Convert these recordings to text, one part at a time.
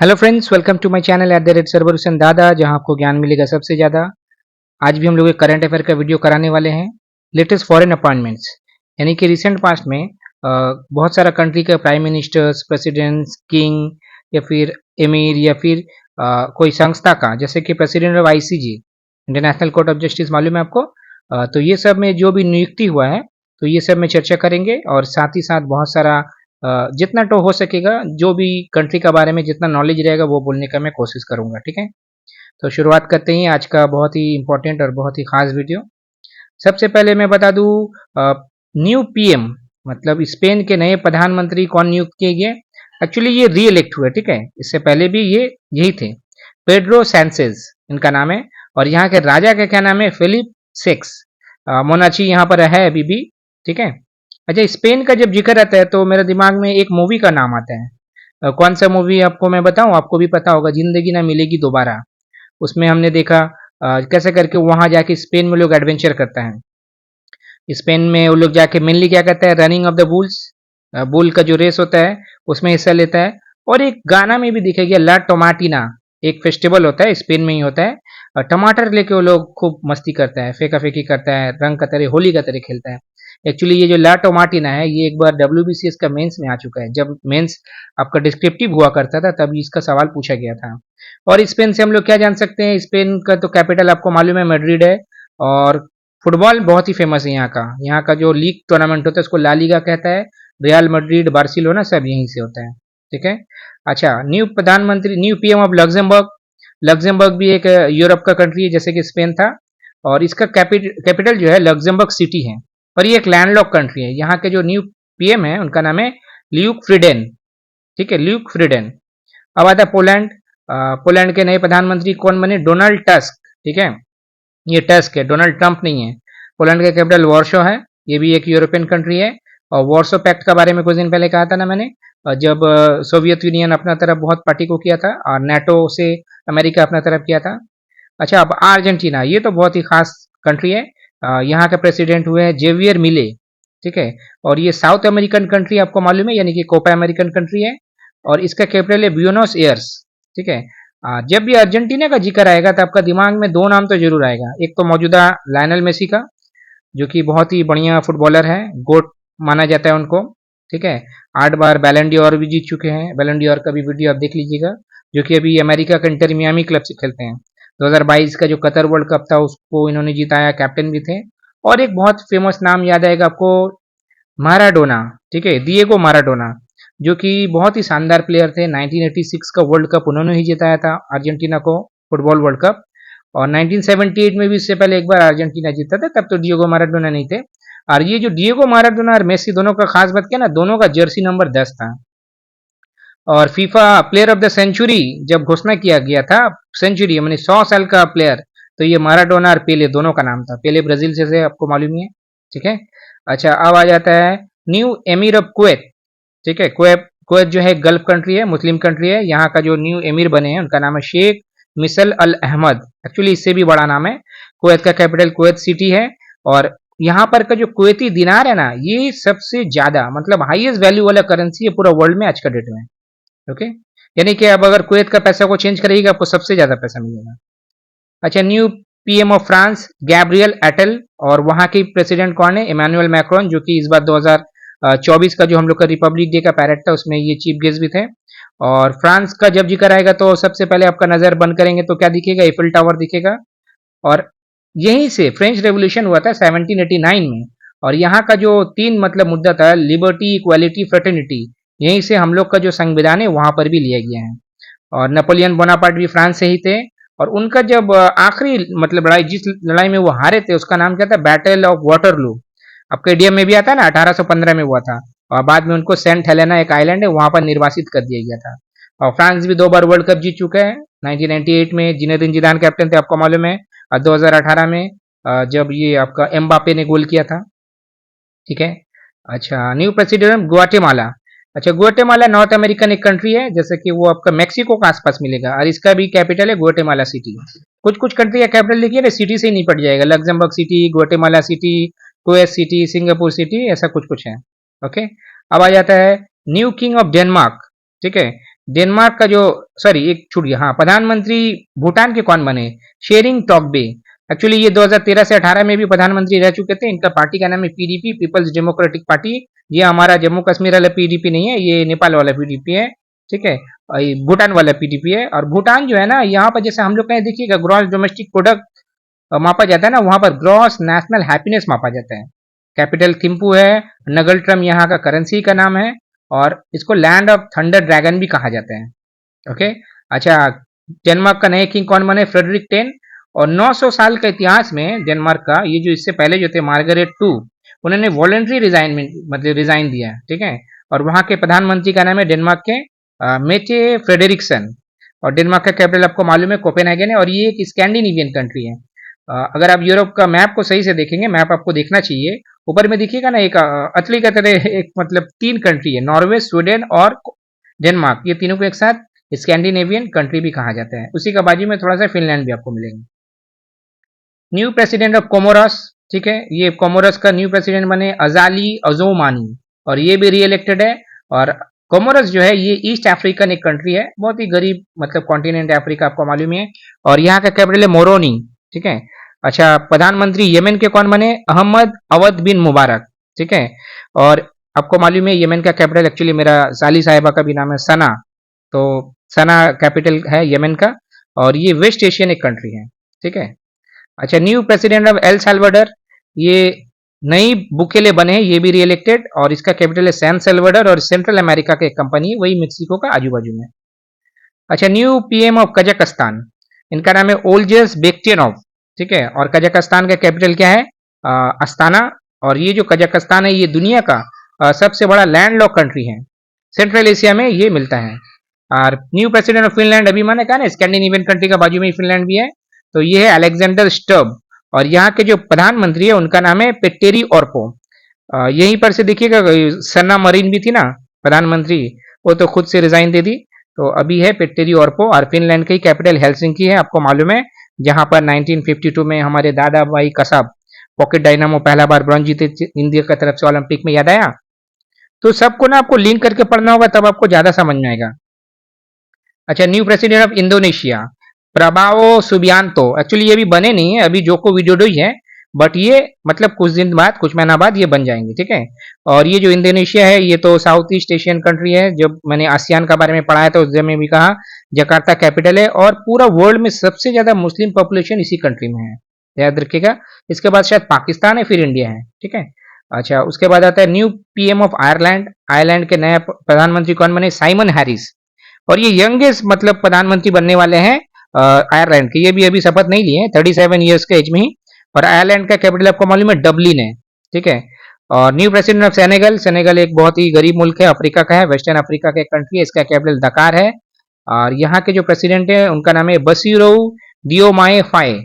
Hello friends, welcome to my channel at the rate Sarwar Hussain Dada, जहां आपको ज्ञान मिलेगा सबसे ज़्यादा। आज भी हम लोग एक करंट अफेयर का वीडियो कराने वाले हैं। लेटेस्ट फॉरेन अपॉइंटमेंट्स, यानी कि रिसेंट पास्ट में बहुत सारा कंट्री के प्राइम मिनिस्टर्स, प्रेसिडेंट्स, किंग या फिर एमिर या फिर कोई संस्था का, जैसे कि president of ICJ, international court of justice, मालूम है आपको। तो ये सब में जो भी नियुक्ति हुआ है, तो ये सब में चर्चा करेंगे और साथ ही साथ बहुत सारा जितना तो हो सकेगा, जो भी कंट्री का बारे में जितना नॉलेज रहेगा वो बोलने का मैं कोशिश करूंगा, ठीक है। तो शुरुआत करते हैं आज का बहुत ही इंपॉर्टेंट और बहुत ही खास वीडियो। सबसे पहले मैं बता दूं, न्यू पीएम मतलब स्पेन के नए प्रधानमंत्री कौन नियुक्त किए गए। एक्चुअली ये री इलेक्ट हुए, ठीक है। इससे पहले भी ये यही थे, पेड्रो सैंचेज इनका नाम है। और यहाँ के राजा का क्या नाम है, फिलिप सेक्स। मोनाची यहाँ पर है अभी भी, ठीक है। अच्छा, स्पेन का जब जिक्र आता है तो मेरे दिमाग में एक मूवी का नाम आता है। कौन सा मूवी आपको मैं बताऊं, आपको भी पता होगा, जिंदगी ना मिलेगी दोबारा। उसमें हमने देखा कैसे करके वहां जाके स्पेन में लोग एडवेंचर करता है। स्पेन में वो लोग जाके मेनली क्या करता है, running of the bulls, bull का जो रेस होता है उसमें हिस्सा लेता है। और एक गाना में भी दिखा गया, ला टोमाटिना, एक फेस्टिवल होता है स्पेन में ही होता है। टमाटर लेके वो लोग खूब मस्ती करता है, फेंका फेंकी करता है, रंग का तरह, होली का तरह खेलता है। एक्चुअली ये जो ला टोमाटिना है, ये एक बार डब्ल्यूबीसीएस का मेंस में आ चुका है। जब मेंस आपका डिस्क्रिप्टिव हुआ करता था तभी इसका सवाल पूछा गया था। और स्पेन से हम लोग क्या जान सकते हैं, स्पेन का तो कैपिटल आपको मालूम है, मैड्रिड है। और फुटबॉल बहुत ही फेमस है यहाँ का जो लीग टूर्नामेंट होता है उसको ला लीगा कहता है। रियल मैड्रिड, बार्सिलोना सब यहीं से होता है, ठीक है। अच्छा, न्यू प्रधानमंत्री, new PM of Luxembourg. Luxembourg भी एक यूरोप का कंट्री है, जैसे कि स्पेन था। और इसका कैपिटल जो है लग्जमबर्ग सिटी है। और ये एक लैंडलॉक कंट्री है। यहाँ के जो न्यू पीएम है उनका नाम है ल्यूक फ्रीडेन, ठीक है, ल्यूक फ्रीडेन। अब आता है पोलैंड। पोलैंड के नए प्रधानमंत्री कौन बने, डोनाल्ड टस्क, ठीक है। ये टस्क है, डोनाल्ड ट्रंप नहीं है। पोलैंड का कैपिटल वॉर्शो है। ये भी एक यूरोपियन कंट्री है। और वॉर्सो पैक्ट का बारे में कुछ दिन पहले कहा था ना मैंने, जब सोवियत यूनियन अपना तरफ बहुत पार्टी को किया था और नाटो से अमेरिका अपना तरफ किया था। अच्छा, अब अर्जेंटीना, ये तो बहुत ही खास कंट्री है। यहाँ के प्रेसिडेंट हुए हैं जेवियर मिले, ठीक है। और ये साउथ अमेरिकन कंट्री आपको मालूम है, यानी कि कोपा अमेरिकन कंट्री है। और इसका कैपिटल है ब्यूनोस एयर्स, ठीक है। जब भी अर्जेंटीना का जिक्र आएगा तो आपका दिमाग में दो नाम तो जरूर आएगा। एक तो मौजूदा लायनल मेसी का, जो कि बहुत ही बढ़िया फुटबॉलर है, गोट माना जाता है उनको, ठीक है। 8 बार बैलन डी'ओर भी जीत चुके हैं। बैलन डी'ओर का भी वीडियो आप देख लीजिएगा, जो कि अभी अमेरिका के इंटर मियामी क्लब से खेलते हैं। 2022 का जो कतर वर्ल्ड कप था उसको इन्होंने जिताया, कैप्टन भी थे। और एक बहुत फेमस नाम याद आएगा आपको, माराडोना, ठीक है, दिएगो माराडोना, जो कि बहुत ही शानदार प्लेयर थे। 1986 का वर्ल्ड कप उन्होंने ही जिताया था अर्जेंटीना को, फुटबॉल वर्ल्ड कप। और 1978 में भी इससे पहले एक बार अर्जेंटीना जीता था, तब तो डिएगो माराडोना नहीं थे। और ये जो डिएगो माराडोना और मेसी दोनों का खास बात क्या ना, दोनों का जर्सी नंबर 10 था। और FIFA player of the century जब घोषणा किया गया था, सेंचुरी मैंने 100 साल का प्लेयर, तो ये माराडोना और पेले दोनों का नाम था। पेले ब्राजील से आपको मालूम ही है, ठीक है। अच्छा, अब आ जाता है न्यू एमिर ऑफ कुवैत, ठीक है। कुवैत कुवैत जो है गल्फ कंट्री है, मुस्लिम कंट्री है। यहाँ का जो न्यू एमिर बने हैं उनका नाम है शेख मिसल अल अहमद। एक्चुअली इससे भी बड़ा नाम है। कुवैत का कैपिटल कुवैत सिटी है। और यहाँ पर का जो कुवैती दिनार है ना, ये सबसे ज्यादा मतलब हाईएस्ट वैल्यू वाला करेंसी है पूरा वर्ल्ड में आज का डेट में, ओके। यानी कि अब अगर कुवैत का पैसा को चेंज करेगा आपको सबसे ज्यादा पैसा मिलेगा। अच्छा, new PM of France Gabriel Attal. और वहां के प्रेसिडेंट कौन है, इमानुएल मैक्रोन, जो कि इस बार 2024 का जो हम लोग का रिपब्लिक डे का पैरेड था उसमें ये चीफ गेस्ट भी थे। और फ्रांस का जब जिक्र आएगा तो सबसे पहले आपका नजर बंद करेंगे तो क्या दिखेगा, एफिल टावर दिखेगा। और यहीं से फ्रेंच रेवोल्यूशन हुआ था 1789 में। और यहाँ का जो तीन मतलब मुद्दा था, लिबर्टी, इक्वालिटी, फ्रेटर्निटी, यहीं से हम लोग का जो संविधान है वहां पर भी लिया गया है। और नेपोलियन बोनापार्ट भी फ्रांस से ही थे। और उनका जब आखिरी मतलब लड़ाई, जिस लड़ाई में वो हारे थे उसका नाम क्या था, बैटल ऑफ वाटरलू। आपके इंडिया में भी आता है ना, 1815 में हुआ था। और बाद में उनको सेंट हेलेना एक आइलैंड है वहां पर निर्वासित कर दिया गया था। और फ्रांस भी 2 बार वर्ल्ड कप जीत चुका है। 1998 में जिनेदिन जिदान कैप्टन थे, आपको मालूम है। और 2018 में जब ये आपका एम्बापे ने गोल किया था, ठीक है। अच्छा, न्यू प्रेसिडेंट ग्वाटेमाला। अच्छा, ग्वाटेमाला नॉर्थ अमेरिकन एक कंट्री है, जैसे कि वो आपका मेक्सिको के आसपास मिलेगा। और इसका भी कैपिटल है ग्वाटेमाला सिटी। कुछ कुछ कंट्री का कैपिटल लिखिए ना, सिटी से ही निपट जाएगा। Luxembourg city, Guatemala city, Kuwait city, Singapore city, ऐसा कुछ कुछ है, ओके। अब आ जाता है न्यू किंग ऑफ डेनमार्क, ठीक है। डेनमार्क का जो, सॉरी एक छूट गया, हाँ, प्रधानमंत्री भूटान के कौन बने? शेरिंग टॉब्गे। एक्चुअली ये 2013 से 18 में भी प्रधानमंत्री रह चुके थे। इनका पार्टी का नाम है पीडीपी, पीपल्स डेमोक्रेटिक पार्टी। ये हमारा जम्मू कश्मीर वाला पीडीपी नहीं है, ये नेपाल वाला पीडीपी है, ठीक है। और ये भूटान वाला पीडीपी है। और भूटान जो है ना, यहाँ पर जैसे हम लोग कहें, देखिएगा ग्रॉस डोमेस्टिक प्रोडक्ट मापा जाता है ना, वहां पर ग्रॉस नेशनल हैप्पीनेस मापा जाता है। कैपिटल थिम्पू है, नगल ट्रम यहाँ का करेंसी का नाम है, और इसको लैंड ऑफ थंडर ड्रैगन भी कहा जाता है। ओके, अच्छा, डेनमार्क का नए किंग कौन बने? Frederick ten. और 900 साल का इतिहास में डेनमार्क का, ये जो इससे पहले जो थे मार्गरेट टू, उन्होंने वॉलेंट्री रिजाइनमेंट मतलब रिजाइन दिया, ठीक है। और वहां के प्रधानमंत्री का नाम है डेनमार्क के मेटे फ्रेडरिक्सन। और डेनमार्क का कैपिटल आपको मालूम है कोपेनहेगन है, और ये एक स्कैंडिनेवियन कंट्री है। अगर आप यूरोप का मैप को सही से देखेंगे, मैप आपको देखना चाहिए, ऊपर में देखिएगा ना एक अतली का तरह एक मतलब 3 कंट्री है, नॉर्वे, स्वीडन और डेनमार्क, ये तीनों को एक साथ स्कैंडिनेवियन कंट्री भी कहा जाता है। उसी का बाजू में थोड़ा सा फिनलैंड भी आपको मिलेगा। न्यू प्रेसिडेंट ऑफ कोमोरस, ठीक है, ये कोमोरस का न्यू प्रेसिडेंट बने अजाली अजोमानी, और ये भी री इलेक्टेड है। और कोमोरस जो है ये ईस्ट अफ्रीकन एक कंट्री है, बहुत ही गरीब मतलब कॉन्टिनेंट अफ्रीका, आपको मालूम है। और यहाँ का कैपिटल है मोरोनी, ठीक है। अच्छा, प्रधानमंत्री यमन के कौन बने? अहमद अवध बिन मुबारक, ठीक है। और आपको मालूम है यमन का कैपिटल, एक्चुअली मेरा साली साहिबा का भी नाम है सना, तो सना कैपिटल है यमन का, और ये वेस्ट एशियन एक कंट्री है, ठीक है। अच्छा, new president of El Salvador, ये नई बुकेले बने हैं, ये भी री इलेक्टेड, और इसका कैपिटल है सैन साल्वाडोर, और सेंट्रल अमेरिका का एक कंपनी है, वही मेक्सिको का आजू बाजू में। अच्छा, न्यू पीएम ऑफ कजाकिस्तान, इनका नाम है ओल्जेस बेक्टेनोव, ठीक है। और कजाकिस्तान का कैपिटल क्या है? अस्ताना। और ये जो कजाकिस्तान है, ये दुनिया का सबसे बड़ा लैंडलॉक कंट्री है, सेंट्रल एशिया में ये मिलता है। और न्यू प्रेसिडेंट ऑफ फिनलैंड, अभी मैंने कहा ना स्कैंडिनेवियन कंट्री का बाजू में ही फिनलैंड भी है, तो ये है अलेक्जेंडर स्टब। और यहाँ के जो प्रधानमंत्री है उनका नाम है पेट्टेरी ओरपो। यहीं पर से देखिएगा, सन्ना मरीन भी थी ना प्रधानमंत्री, वो तो खुद से रिजाइन दे दी, तो अभी है पेट्टेरी ओरपो। और फिनलैंड की कैपिटल हेलसिंकी है, आपको मालूम है, जहां पर 1952 में हमारे दादा भाई कसाब पॉकेट डायनामो पहला बार ब्रॉन्ज जीते इंडिया की तरफ से ओलंपिक में, याद आया? तो सबको ना आपको लिंक करके पढ़ना होगा, तब आपको ज्यादा समझ में आएगा। अच्छा, new president of Indonesia Prabowo Subianto, actually ये भी बने नहीं है, अभी जोको विडोडो ही है, बट ये मतलब कुछ दिन बाद, कुछ महीना बाद ये बन जाएंगे, ठीक है। और ये जो इंडोनेशिया है, ये तो साउथ ईस्ट एशियन कंट्री है, जब मैंने आसियान का बारे में पढ़ाया था उस में भी कहा, जकार्ता कैपिटल है, और पूरा वर्ल्ड में सबसे ज्यादा मुस्लिम पॉपुलेशन इसी कंट्री में है, याद रखिएगा। इसके बाद शायद पाकिस्तान है, फिर इंडिया है, ठीक है। अच्छा, उसके बाद आता है new PM of Ireland. Ireland के नए प्रधानमंत्री कौन बने? Simon Harris. और ये यंगेस्ट मतलब प्रधानमंत्री बनने वाले हैं आयरलैंड के, ये भी अभी शपथ नहीं लिए हैं, 37 ईयर्स के एज में ही। और आयरलैंड का कैपिटल आपको मालूम है डबलिन है, ठीक है। और new president of Senegal, Senegal एक बहुत ही गरीब मुल्क है, अफ्रीका का है, वेस्टर्न अफ्रीका का एक कंट्री है, इसका कैपिटल दकार है। और यहाँ के जो प्रेसिडेंट है उनका नाम है बसीरो डियोमाए फाए,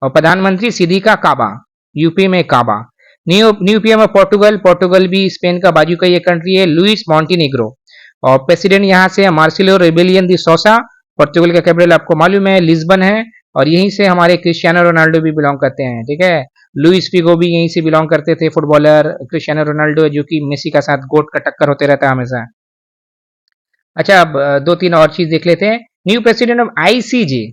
और प्रधानमंत्री सिद्दीका काबा, यूपी में काबा। New PM of Portugal, Portugal भी स्पेन का बाजू का ये कंट्री है, लुइस मॉन्टीनेग्रो। और प्रेसिडेंट यहाँ से मार्सिलो रेबेलियन दी सोसा। पोर्तुगल का कैपिटल आपको मालूम है लिस्बन है, और यहीं से हमारे क्रिस्टियानो रोनाल्डो भी बिलोंग करते हैं, ठीक है। लुइस फिगो भी यहीं से बिलोंग करते थे, फुटबॉलर। क्रिस्टियानो रोनाल्डो जो कि मेसी का साथ गोट का टक्कर होते रहता है हमेशा। अच्छा, अब दो तीन और चीज देख लेते हैं। न्यू प्रेसिडेंट ऑफ आईसीजे,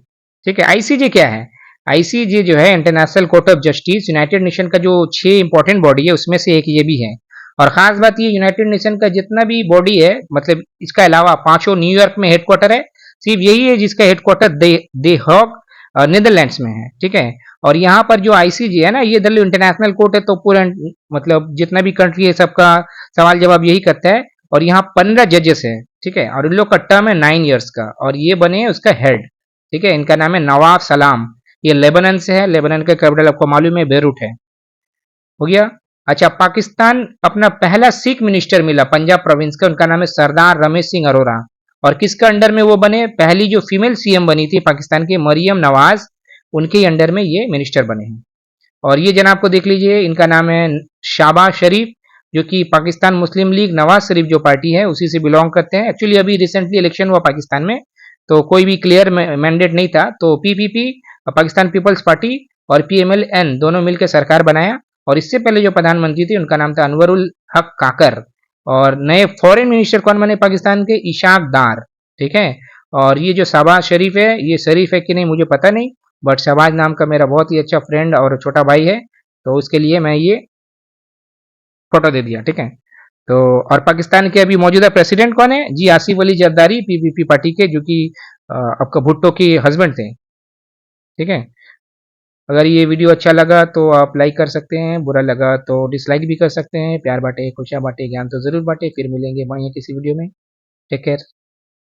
ठीक है। आईसीजे क्या है? आईसीजे जो है international court of justice, United nation का जो 6 इंपॉर्टेंट बॉडी है उसमें से एक ये भी है। और खास बात ये, यूनाइटेड नेशन का जितना भी बॉडी है, मतलब इसका अलावा पांचों न्यूयॉर्क में हेडक्वार्टर है, सिर्फ यही है जिसका हेडक्वार्टर दे हॉग नीदरलैंड्स में है, ठीक है। और यहाँ पर जो आईसीजे है ना, ये दल इंटरनेशनल कोर्ट है, तो पूरा मतलब जितना भी कंट्री है सबका सवाल जवाब यही करता है। और यहाँ 15 जजेस है, ठीक है। और इन लोग का टर्म है 9 ईयर्स का, और ये बने हैं उसका हेड, ठीक है। इनका नाम है नवाब सलाम, ये लेबनान से है, लेबनान का कैपिटल आपको मालूम है बेरूट है। हो गया। अच्छा, पाकिस्तान अपना पहला सिख मिनिस्टर मिला पंजाब प्रोविंस का, उनका नाम है सरदार रमेश सिंह अरोड़ा। और किसके अंडर में वो बने? पहली जो फीमेल सीएम बनी थी पाकिस्तान की, मरियम नवाज, उनके अंडर में ये मिनिस्टर बने हैं। और ये जनाब को देख लीजिए, इनका नाम है शाबाज शरीफ, जो कि पाकिस्तान मुस्लिम लीग नवाज शरीफ जो पार्टी है उसी से बिलोंग करते हैं। एक्चुअली अभी रिसेंटली इलेक्शन हुआ पाकिस्तान में, तो कोई भी क्लियर मैंडेट नहीं था, तो पीपीपी पाकिस्तान पीपल्स पार्टी और पीएमएल-एन दोनों मिलकर सरकार बनाया। और इससे पहले जो प्रधानमंत्री थे उनका नाम था अनवरुल हक काकर। और नए फॉरेन मिनिस्टर कौन बने पाकिस्तान के? इशाक दार। ठीक है। और ये जो शहबाज शरीफ है, ये शरीफ है कि नहीं मुझे पता नहीं, बट शहबाज नाम का मेरा बहुत ही अच्छा फ्रेंड और छोटा भाई है, तो उसके लिए मैं ये फोटो दे दिया। ठीक है। तो और पाकिस्तान के अभी मौजूदा प्रेसिडेंट कौन है जी? आसिफ अली जरदारी, पीपीपी पार्टी के, जो कि आपका भुट्टो के हस्बैंड थे। ठीक है। अगर ये वीडियो अच्छा लगा तो आप लाइक कर सकते हैं, बुरा लगा तो डिसलाइक भी कर सकते हैं। प्यार बांटे, खुशियाँ बांटे, ज्ञान तो जरूर बांटे। फिर मिलेंगे बढ़िया किसी वीडियो में। Take care.